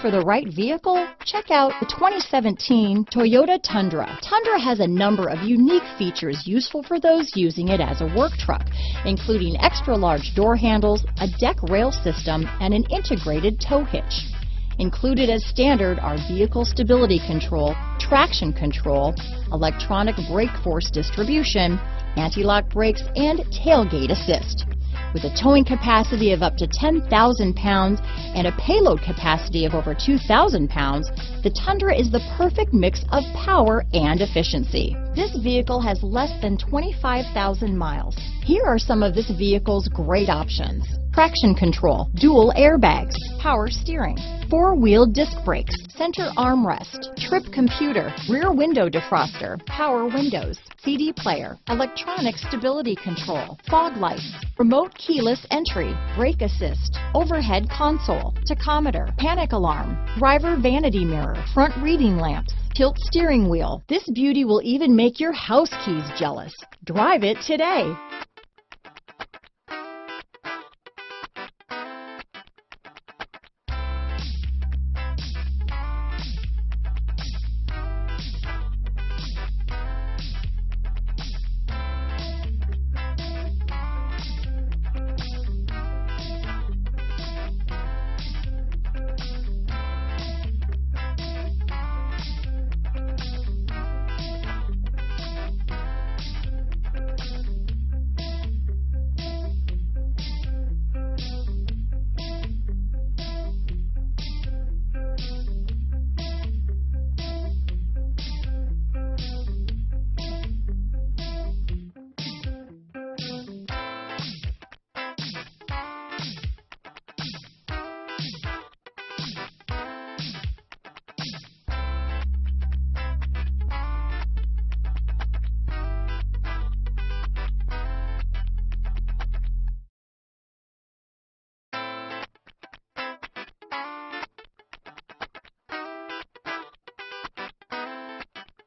for the right vehicle? Check out the 2017 Toyota Tundra. Tundra has a number of unique features useful for those using it as a work truck, including extra-large door handles, a deck rail system, and an integrated tow hitch. Included as standard are vehicle stability control, traction control, electronic brake force distribution, anti-lock brakes, and tailgate assist. With a towing capacity of up to 10,000 pounds and a payload capacity of over 2,000 pounds, the Tundra is the perfect mix of power and efficiency. This vehicle has less than 25,000 miles. Here are some of this vehicle's great options: traction control, dual airbags, power steering, four-wheel disc brakes, center armrest, trip computer, rear window defroster, power windows, CD player, electronic stability control, fog lights, remote keyless entry, brake assist, overhead console, tachometer, panic alarm, driver vanity mirror, front reading lamps, tilt steering wheel. This beauty will even make your house keys jealous. Drive it today.